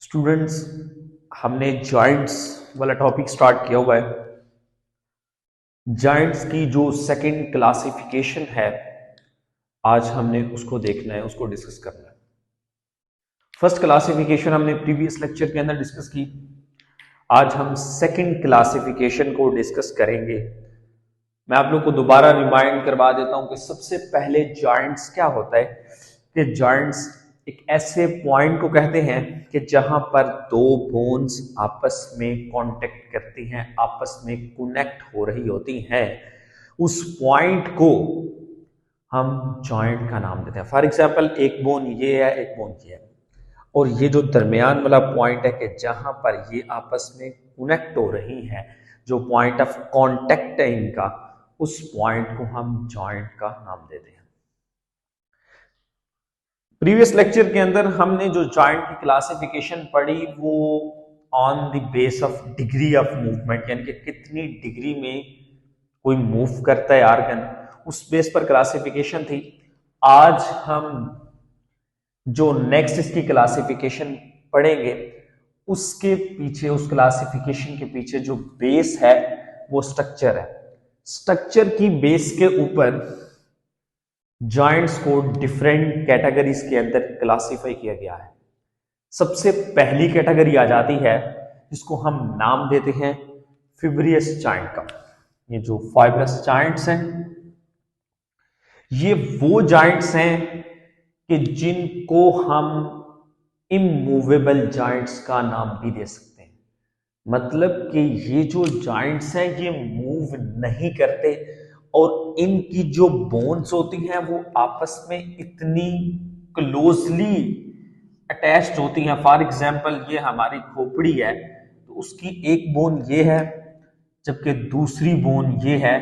Students, हमने joints वाला topic start किया हुआ है। जॉइंट्स की जो सेकंड क्लासिफिकेशन है, आज हमने उसको देखना है, उसको डिस्कस करना है। फर्स्ट क्लासिफिकेशन हमने प्रीवियस लेक्चर के अंदर डिस्कस की। आज हम सेकंड क्लासिफिकेशन को डिस्कस करेंगे। मैं आप लोग को दोबारा रिमाइंड करवा देता हूं कि सबसे पहले जॉइंट्स क्या होता है कि जॉइंट्स एक ऐसे पॉइंट को कहते हैं कि जहां पर दो बोन्स आपस में कांटेक्ट करती हैं, आपस में कनेक्ट हो रही होती हैं। उस पॉइंट को हम जॉइंट का नाम देते हैं। फॉर एग्जांपल, एक बोन ये है, एक बोन ये है, और ये जो दरमियान वाला पॉइंट है कि जहां पर ये आपस में कनेक्ट हो रही हैं, जो पॉइंट ऑफ कांटेक्ट है इनका, उस पॉइंट को हम जॉइंट का नाम देते हैं। प्रीवियस लेक्चर के अंदर हमने जो जॉइंट की क्लासिफिकेशन पढ़ी वो on the base of degree of movement, यानी कि कितनी डिग्री में कोई मूव करता है आर्गन, उस बेस पर क्लासिफिकेशन थी। आज हम जो नेक्स्ट इसकी क्लासिफिकेशन पढ़ेंगे उसके पीछे, उस क्लासिफिकेशन के पीछे जो बेस है वो स्ट्रक्चर है। स्ट्रक्चर की बेस के ऊपर जॉइंट्स को डिफरेंट कैटेगरीज के अंदर क्लासिफाई किया गया है। सबसे पहली कैटेगरी आ जाती है जिसको हम नाम देते हैं फिब्रियस जॉइंट का। ये जो फाइब्रस जॉइंट्स हैं, ये वो जॉइंट्स हैं कि जिनको हम इमूवेबल जॉइंट्स का नाम भी दे सकते हैं। मतलब कि ये जो जॉइंट्स हैं ये मूव नहीं करते, और इनकी जो बोन्स होती हैं वो आपस में इतनी क्लोजली अटैच्ड होती हैं। फॉर एग्जांपल, ये हमारी खोपड़ी है तो उसकी एक बोन ये है, जबकि दूसरी बोन ये है।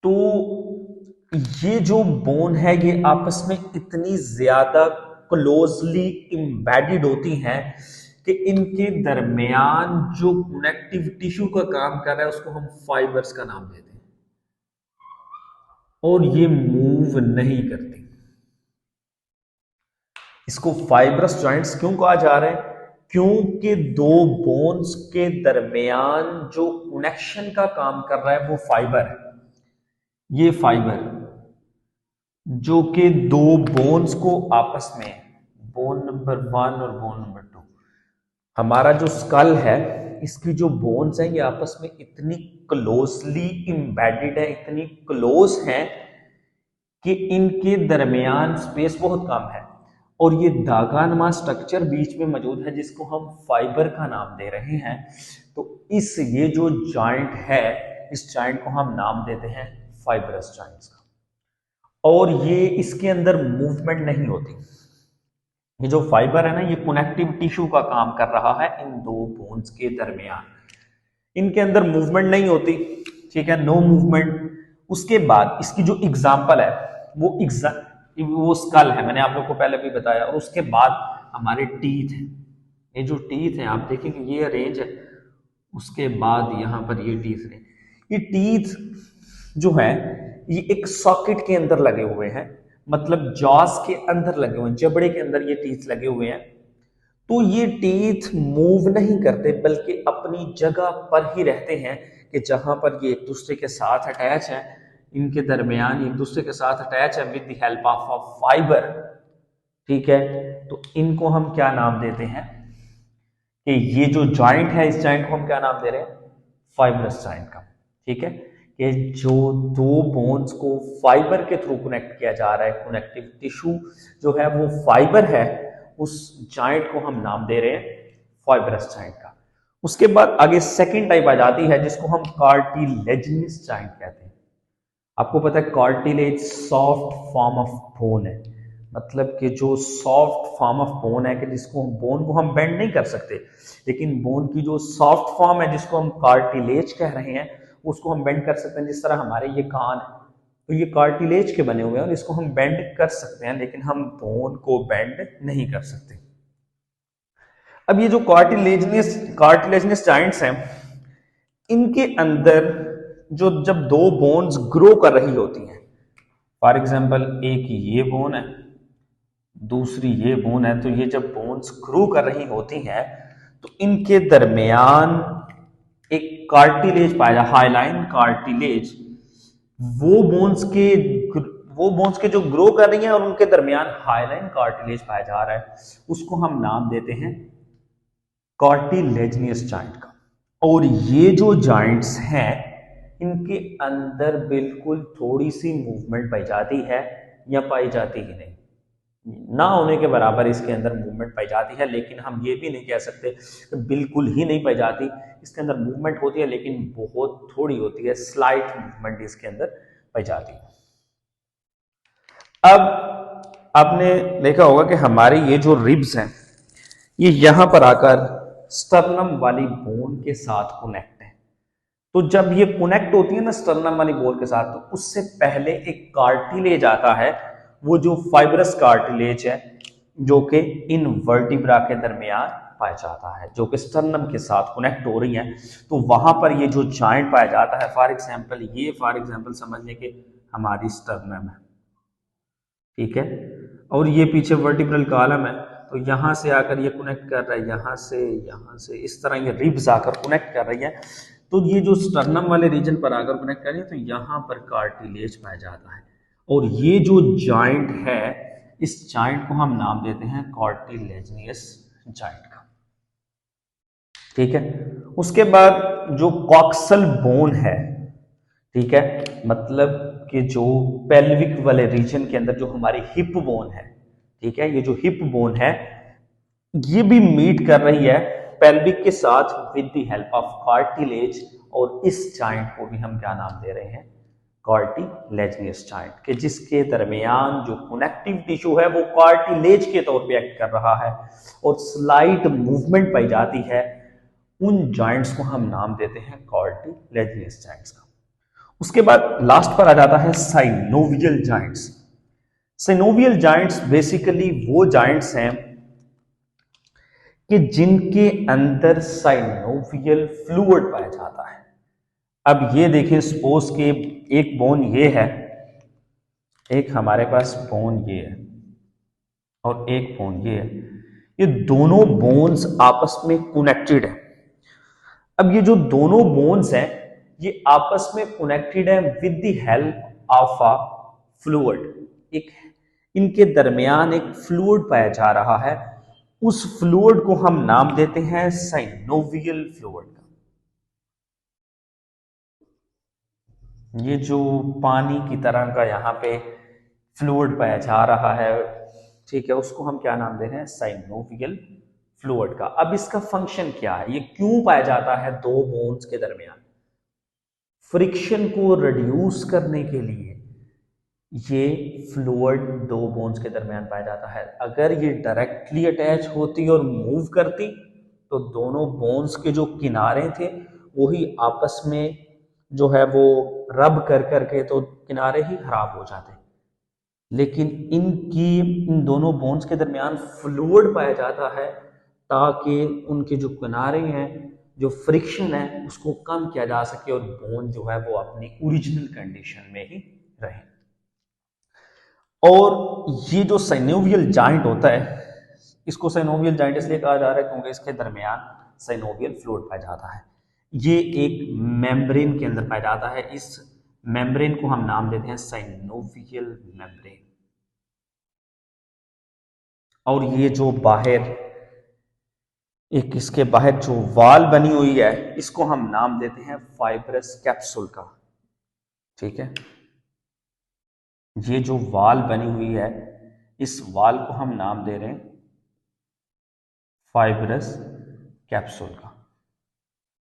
तो ये जो बोन है ये आपस में इतनी ज्यादा क्लोजली इम्बेडेड होती हैं कि इनके दरमियान जो कनेक्टिव टिश्यू का काम कर रहा है उसको हम फाइबर्स का नाम देते हैं, और ये मूव नहीं करती। इसको फाइब्रस जॉइंट्स क्यों कहा जा रहा है? क्योंकि दो बोन्स के दरमियान जो कनेक्शन का काम कर रहा है वो फाइबर है। ये फाइबर जो कि दो बोन्स को आपस में, बोन नंबर 1 और बोन नंबर 2, हमारा जो स्कल है इसकी जो बोन्स हैं ये आपस में इतनी क्लोजली इम्बेडेड है, इतनी क्लोज हैं कि इनके दरमियान स्पेस बहुत कम है, और ये धागानुमा स्ट्रक्चर बीच में मौजूद है जिसको हम फाइबर का नाम दे रहे हैं। तो ये जो जॉइंट है, इस जॉइंट को हम नाम देते हैं फाइब्रस जॉइंट्स का। और ये इसके अंदर मूवमेंट नहीं होती। ये जो फाइबर है ना, ये कनेक्टिव टिश्यू का काम कर रहा है इन दो बोन्स के दरमियान। इनके अंदर मूवमेंट नहीं होती, ठीक है, नो मूवमेंट। उसके बाद इसकी जो एग्जांपल है वो स्कल है, मैंने आप लोग को पहले भी बताया। और उसके बाद हमारे टीथ हैं। ये जो टीथ हैं आप देखेंगे ये रेंज है, उसके बाद यहाँ पर ये टीथ है। ये टीथ जो है ये एक सॉकेट के अंदर लगे हुए हैं, मतलब जॉस के अंदर लगे हुए हैं, जबड़े के अंदर ये टीथ लगे हुए हैं। तो ये टीथ मूव नहीं करते बल्कि अपनी जगह पर ही रहते हैं, कि जहां पर ये एक दूसरे के साथ अटैच है, इनके दरमियान एक दूसरे के साथ अटैच है with the help of a fibre. ठीक है, तो इनको हम क्या नाम देते हैं कि ये जो जॉइंट है, इस जॉइंट को हम क्या नाम दे रहे हैं? फाइब्रस जॉइंट का। ठीक है, कि जो दो बोन्स को फाइबर के थ्रू कनेक्ट किया जा रहा है, कनेक्टिव टिश्यू जो है वो फाइबर है, उस जॉइंट को हम नाम दे रहे हैं फाइब्रस जॉइंट का। उसके बाद आगे सेकंड टाइप आ जाती है जिसको हम कार्टिलेजिनस जॉइंट कहते हैं। आपको पता है cartilage soft form of bone है, मतलब कि जो सॉफ्ट फॉर्म ऑफ बोन है, कि जिसको बोन को हम बेंड नहीं कर सकते, लेकिन बोन की जो सॉफ्ट फॉर्म है जिसको हम कार्टिलेज कह रहे हैं, उसको हम बेंड कर सकते हैं। जिस तरह हमारे ये कान है तो ये कार्टिलेज के बने हुए हैं और इसको हम बेंड कर सकते हैं, लेकिन हम बोन को बेंड नहीं कर सकते। अब ये जो कार्टिलेजिनस जॉइंट्स हैं, इनके अंदर जो जब दो बोन्स ग्रो कर रही होती हैं, फॉर एग्जांपल एक ये बोन है दूसरी ये बोन है। तो ये जब बोन्स ग्रो कर रही होती हैं तो इनके दरमियान एक कार्टिलेज पाया जाए, हाइलाइन कार्टिलेज। वो बोन्स के वो बोन्स के जो ग्रो कर रही हैं और उनके दरमियान हाइलाइन कार्टिलेज पाया जा रहा है, उसको हम नाम देते हैं कार्टिलेजनियस जॉइंट का। और ये जो जॉइंट्स हैं इनके अंदर बिल्कुल थोड़ी सी मूवमेंट पाई जाती है या पाई जाती ही नहीं, ना होने के बराबर इसके अंदर मूवमेंट पाई जाती है। लेकिन हम ये भी नहीं कह सकते कि बिल्कुल ही नहीं पाई जाती, इसके अंदर मूवमेंट होती है लेकिन बहुत थोड़ी होती है, स्लाइट मूवमेंट इसके अंदर पाई जाती है। अब आपने देखा होगा कि हमारे ये जो रिब्स हैं ये यहां पर आकर स्टर्नम वाली बोन के साथ कनेक्ट है। तो जब ये कनेक्ट होती है ना स्टर्नम वाली बोन के साथ, तो उससे पहले एक कार्टिलेज आता है, वो जो फाइब्रस कार्टिलेज है जो कि इन वर्टिब्रा के दरमियान पाया जाता है, जो कि स्टर्नम के साथ कनेक्ट हो रही है। तो वहां पर ये जो जॉइंट पाया जाता है, फॉर एग्जांपल समझने के हमारी स्टर्नम है, ठीक है, और ये पीछे वर्टिब्रल कॉलम है। तो यहां से आकर ये कनेक्ट कर रहा है, यहां से इस तरह ये रिब्स आकर कनेक्ट कर रही है। तो ये जो स्टर्नम वाले रीजन पर आकर कनेक्ट कर रही है, तो यहां पर कार्टिलेज पाया जाता है। और ये जो जॉइंट है, इस जॉइंट को हम नाम देते हैं कार्टिलेजनियस जॉइंट का, ठीक है। उसके बाद जो कॉक्सल बोन है, ठीक है, मतलब कि जो पेल्विक वाले रीजन के अंदर जो हमारी हिप बोन है, ठीक है, ये जो हिप बोन है ये भी मीट कर रही है पेल्विक के साथ with the help of cartilage. और इस जॉइंट को भी हम क्या नाम दे रहे हैं, कार्टिलेजनियस जॉइंट, के जिसके दरमियान जो कनेक्टिव टिश्यू है वो कार्टिलेज के तौर पे एक्ट कर रहा है और स्लाइट मूवमेंट पाई जाती है। उन जॉइंट्स को हम नाम देते हैं कार्टिलेजनियस जॉइंट्स का। उसके बाद लास्ट पर आ जाता है synovial joints. Synovial joints basically वो जॉइंट्स हैं कि जिनके अंदर साइनोवियल फ्लूइड पाया जाता है। अब ये देखें, सपोज के एक बोन ये है, एक हमारे पास बोन ये है और एक बोन ये है, ये दोनों बोन्स आपस में कनेक्टेड है। अब ये जो दोनों बोन्स हैं ये आपस में कनेक्टेड है with the help of a fluid. एक इनके दरमियान एक फ्लूइड पाया जा रहा है, उस फ्लूइड को हम नाम देते हैं साइनोवियल फ्लूइड का। ये जो पानी की तरह का यहाँ पे फ्लूइड पाया जा रहा है, ठीक है, उसको हम क्या नाम दे रहे हैं, साइनोवियल फ्लूइड का। अब इसका फंक्शन क्या है, ये क्यों पाया जाता है दो बोन्स के दरमियान? फ्रिक्शन को रिड्यूस करने के लिए ये फ्लूइड दो बोन्स के दरमियान पाया जाता है। अगर ये डायरेक्टली अटैच होती और मूव करती तो दोनों बोन्स के जो किनारे थे वही आपस में जो है वो रब कर करके तो किनारे ही खराब हो जाते। लेकिन इन दोनों बोन्स के दरमियान फ्लूइड पाया जाता है ताकि उनके जो किनारे हैं, जो फ्रिक्शन है उसको कम किया जा सके और बोन जो है वो अपनी ओरिजिनल कंडीशन में ही रहे। और ये जो साइनोवियल जॉइंट होता है, इसको साइनोवियल जॉइंट इसलिए कहा जा रहा है क्योंकि इसके दरमियान साइनोवियल फ्लूइड पाया जाता है। ये एक मेम्ब्रेन के अंदर पाया जाता है, इस मेम्ब्रेन को हम नाम देते हैं साइनोवियल मेम्ब्रेन। और ये जो बाहर एक इसके बाहर जो वाल बनी हुई है इसको हम नाम देते हैं फाइब्रस कैप्सूल का, ठीक है। ये जो वाल बनी हुई है इस वाल को हम नाम दे रहे हैं फाइब्रस कैप्सूल का।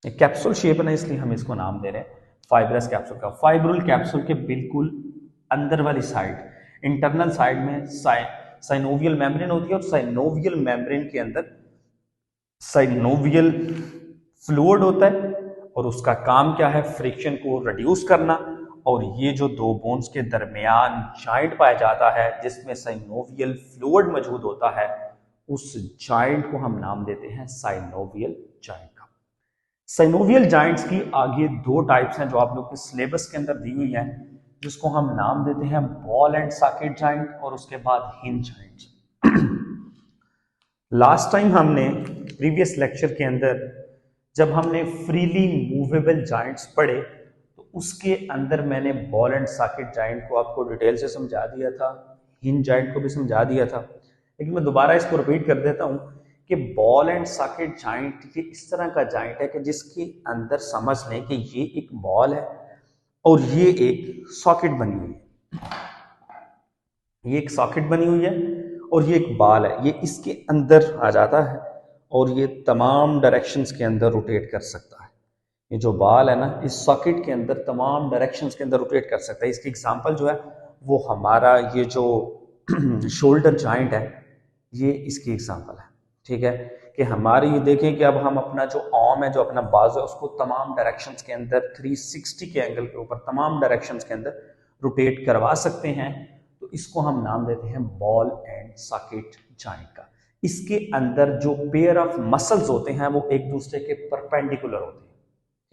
एक कैप्सूल शेप है ना, इसलिए हम इसको नाम दे रहे हैं फाइब्रस कैप्सूल का। फाइब्रुल कैप्सूल के बिल्कुल अंदर वाली साइड, इंटरनल साइड में साइनोवियल मेम्ब्रेन होती है और साइनोवियल मेम्ब्रेन के अंदर साइनोवियल फ्लूइड होता है और उसका काम क्या है, फ्रिक्शन को रिड्यूस करना। और ये जो दो बोन्स के दरमियान जॉइंट पाया जाता है जिसमें साइनोवियल फ्लूइड मौजूद होता है, उस जॉइंट को हम नाम देते हैं साइनोवियल जॉइंट का। साइनोवियल जॉइंट्स की आगे दो टाइप्स हैं जो आप लोग के सिलेबस के अंदर दी हुई हैं, जिसको हम नाम देते हैं बॉल एंड सॉकेट जॉइंट और उसके बाद हिंज जॉइंट। लास्ट टाइम हमने प्रीवियस लेक्चर के अंदर जब हमने फ्रीली मूवेबल जॉइंट्स पढ़े तो उसके अंदर मैंने बॉल एंड सॉकेट जॉइंट को आपको डिटेल से समझा दिया था, हिंज जॉइंट को भी समझा दिया था, लेकिन मैं दोबारा इसको रिपीट कर देता हूं कि बॉल एंड सॉकेट जॉइंट ये इस तरह का जॉइंट है कि जिसके अंदर समझ लें कि ये एक बॉल है और ये एक सॉकेट बनी हुई है, ये एक सॉकेट बनी हुई है और ये एक बॉल है, ये इसके अंदर आ जाता है और ये तमाम डायरेक्शंस के अंदर रोटेट कर सकता है। ये जो बॉल है ना, इस सॉकेट के अंदर तमाम डायरेक्शंस के अंदर रोटेट कर सकता है। इसकी एग्जांपल जो है वो हमारा ये जो शोल्डर जॉइंट है, ये इसकी एग्जांपल है। ठीक है कि हमारी ये देखें कि अब हम अपना जो आर्म है, जो अपना बाजू है, उसको तमाम डायरेक्शंस के अंदर 360 के एंगल के ऊपर तमाम डायरेक्शंस के अंदर रोटेट करवा सकते हैं। तो इसको हम नाम देते हैं बॉल एंड सॉकेट जॉइंट का। इसके अंदर जो पेयर ऑफ मसल्स होते हैं वो एक दूसरे के परपेंडिकुलर होते हैं।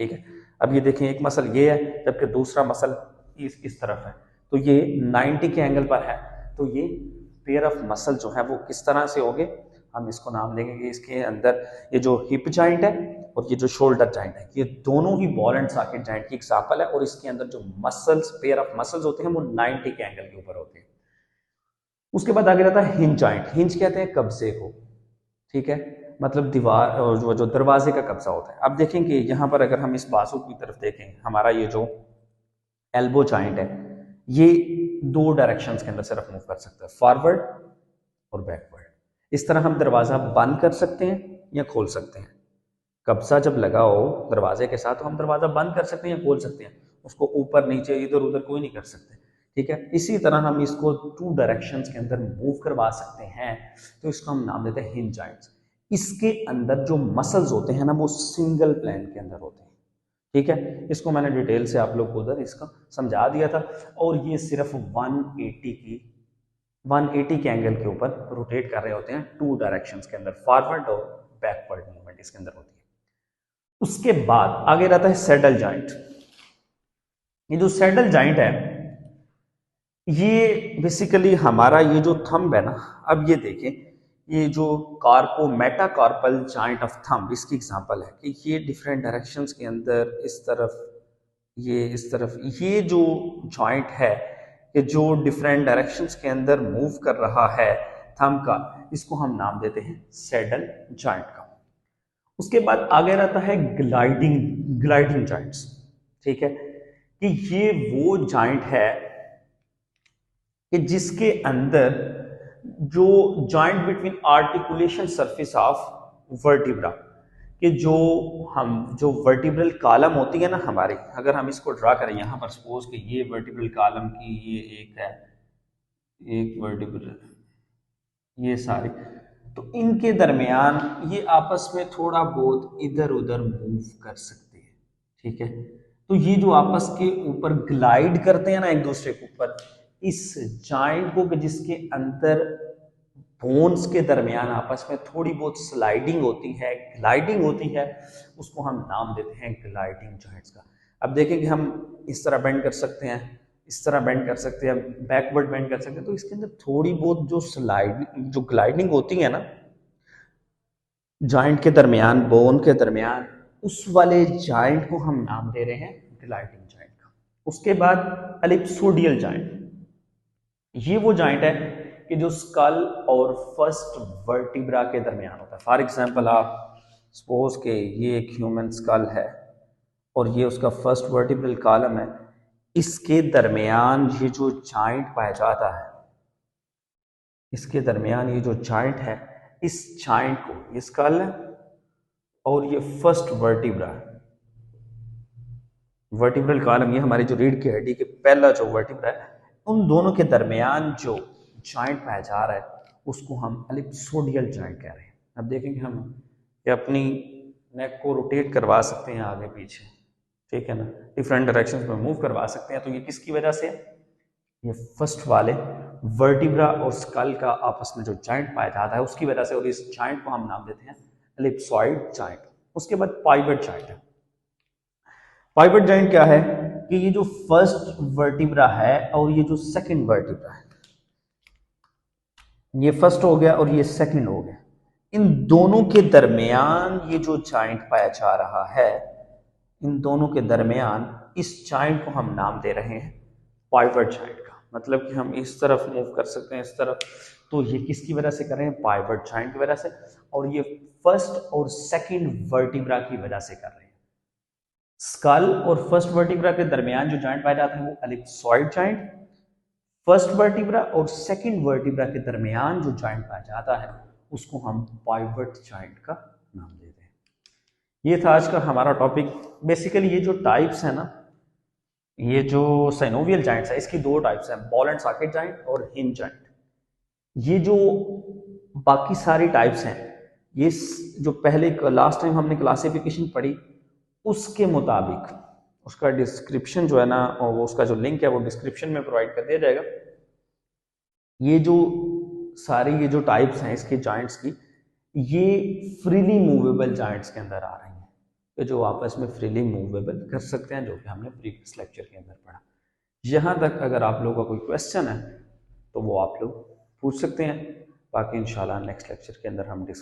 ठीक है, अब ये देखें एक मसल ये है जबकि दूसरा मसल इस तरफ है, तो ये 90 के एंगल पर है। तो ये पेयर ऑफ मसल जो है वो किस तरह से होंगे, हम इसको नाम देंगे कि इसके अंदर ये जो हिप जॉइंट है और ये जो शोल्डर जॉइंट है, ये दोनों ही बॉल एंड सॉकेट जॉइंट की एग्जांपल है। और इसके अंदर जो मसल्स, पेयर ऑफ मसल्स होते हैं वो 90 के एंगल के ऊपर होते हैं। उसके बाद आगे रहता है हिंज जॉइंट। हिंज कहते हैं कब्जे को। ठीक है, मतलब दीवार और जो दरवाजे का कब्जा होता है। अब देखेंगे यहाँ पर अगर हम इस बाजू की तरफ देखें, हमारा ये जो एल्बो जॉइंट है ये दो डायरेक्शंस के अंदर सिर्फ मूव कर सकता है, फॉरवर्ड और बैकवर्ड। इस तरह हम दरवाजा बंद कर सकते हैं या खोल सकते हैं। कब्जा जब लगा हो दरवाजे के साथ तो हम दरवाजा बंद कर सकते हैं या खोल सकते हैं, उसको ऊपर नीचे इधर उधर कोई नहीं कर सकते। ठीक है, इसी तरह हम इसको टू डायरेक्शंस के अंदर मूव करवा सकते हैं, तो इसको हम नाम देते हैं हिंज जॉइंट्स। इसके अंदर जो मसल्स होते हैं ना वो सिंगल प्लेन के अंदर होते हैं। ठीक है, इसको मैंने डिटेल से आप लोग को उधर इसका समझा दिया था। और ये सिर्फ 180 के एंगल के ऊपर रोटेट कर रहे होते हैं, टू डायरेक्शंस के अंदर, फॉरवर्ड और बैकवर्ड मूवमेंट इसके अंदर होती है। उसके बाद आगे रहता है सैडल जॉइंट। ये जो सैडल जॉइंट है ये बेसिकली हमारा ये जो थंब है ना, अब ये देखें ये जो कार्पो मेटाकार्पल जॉइंट ऑफ थंब, इसकी एग्जांपल है कि ये डिफरेंट डायरेक्शंस के अंदर इस तरफ, ये इस तरफ, ये जो जॉइंट है कि जो डिफरेंट डायरेक्शंस के अंदर मूव कर रहा है थंब का, इसको हम नाम देते हैं सैडल जॉइंट का। उसके बाद आगे रहता है ग्लाइडिंग जॉइंट्स। ठीक है, कि ये वो जॉइंट है कि जिसके अंदर जो joint between articulation surface of vertebra, कि जो वर्टिब्रल कॉलम होती है ना हमारी, अगर हम इसको ड्रा करें यहाँ पर, सपोज कि ये वर्टिब्रल कॉलम की ये एक है, एक वर्टिब्रल, ये सारी, तो इनके दरमियान ये आपस में थोड़ा बहुत इधर उधर मूव कर सकते हैं। ठीक है, तो ये जो आपस के ऊपर ग्लाइड करते हैं ना एक दूसरे के ऊपर, इस जॉइंट को जिसके अंदर बोन्स के दरमियान आपस में थोड़ी बहुत स्लाइडिंग होती है, ग्लाइडिंग होती है, उसको हम नाम देते हैं ग्लाइडिंग जॉइंट्स का। अब देखें कि हम इस तरह बेंड कर सकते हैं, इस तरह बेंड कर सकते हैं, बैकवर्ड बेंड कर सकते हैं, तो इसके अंदर थोड़ी बहुत जो ग्लाइडिंग होती है ना जॉइंट के दरमियान, बोन के दरमियान, उस वाले जॉइंट को हम नाम दे रहे हैं ग्लाइडिंग जॉइंट का। उसके बाद एलिप्सोडियल जॉइंट, ये वो जॉइंट है कि जो स्कल और फर्स्ट वर्टिब्रा के दरमियान होता है। फॉर एग्जांपल आप सपोज के ये एक ह्यूमन स्कल है और ये उसका फर्स्ट वर्टिब्रल कॉलम है, इसके दरमियान ये जो जॉइंट पाया जाता है, इसके दरमियान ये जो जॉइंट है, इस जॉइंट को, ये स्कल है और ये फर्स्ट वर्टिब्रा है, वर्टिब्रल कॉलम, ये हमारी जो रीढ़ की हड्डी के पहला जो वर्टिब्रा है, उन दोनों के दरमियान जो जॉइंट पाया जा रहा है उसको हम एलिप्सोडियल जॉइंट कह रहे हैं। अब देखेंगे हम कि अपनी नेक को रोटेट करवा सकते हैं आगे पीछे, ठीक है ना, डिफरेंट डायरेक्शंस में मूव करवा सकते हैं। तो ये किसकी वजह से, ये फर्स्ट वाले वर्टिब्रा और स्कल का आपस में जो जॉइंट पाया जाता है उसकी वजह से, और इस जॉइंट को हम नाम देते हैं एलिप्सॉइड जॉइंट। उसके बाद पाइवट जॉइंट है। पाइवट जॉइंट क्या है कि ये जो फर्स्ट वर्टिब्रा है और ये जो सेकंड वर्टिब्रा है, ये फर्स्ट हो गया और ये सेकंड हो गया, इन दोनों के दरमियान ये जो जॉइंट पाया जा रहा है, इन दोनों के दरमियान इस जॉइंट को हम नाम दे रहे हैं पाइवट जॉइंट का। मतलब कि हम इस तरफ मूव कर सकते हैं, इस तरफ, तो ये किसकी वजह से कर रहे हैं? पाइवट जॉइंट की वजह से। और ये फर्स्ट और सेकंड वर्टिब्रा की वजह से कर रहे हैं। स्कल और फर्स्ट वर्टिब्रा के दरमियान जो जॉइंट पाया जाता है वो एलिप्सॉइड जॉइंट, फर्स्ट वर्टिब्रा और सेकंड वर्टिब्रा के दरमियान जो जॉइंट पाया जाता है उसको हम पाइवट जॉइंट का नाम देते हैं। ये था आज का हमारा टॉपिक। बेसिकली ये जो टाइप्स है ना, ये जो साइनोवियल जॉइंट्स है, इसकी दो टाइप्स हैं, बॉल एंड सॉकेट जॉइंट और हिंज जॉइंट। ये जो बाकी सारी टाइप्स हैं, ये जो पहले लास्ट टाइम हमने क्लासिफिकेशन पढ़ी उसके मुताबिक, उसका डिस्क्रिप्शन जो है ना, और उसका जो लिंक है वो डिस्क्रिप्शन में प्रोवाइड कर दिया जाएगा। ये जो सारी ये जो टाइप्स हैं इसके जॉइंट्स की, ये फ्रीली मूवेबल जॉइंट्स के अंदर आ रही हैं, ये जो आपस में फ्रीली मूवेबल कर सकते हैं, जो कि हमने प्रीवियस लेक्चर के अंदर पढ़ा। यहाँ तक अगर आप लोगों का कोई क्वेश्चन है तो वो आप लोग पूछ सकते हैं, बाकी इंशाल्लाह नेक्स्ट लेक्चर के अंदर हम डिस्कस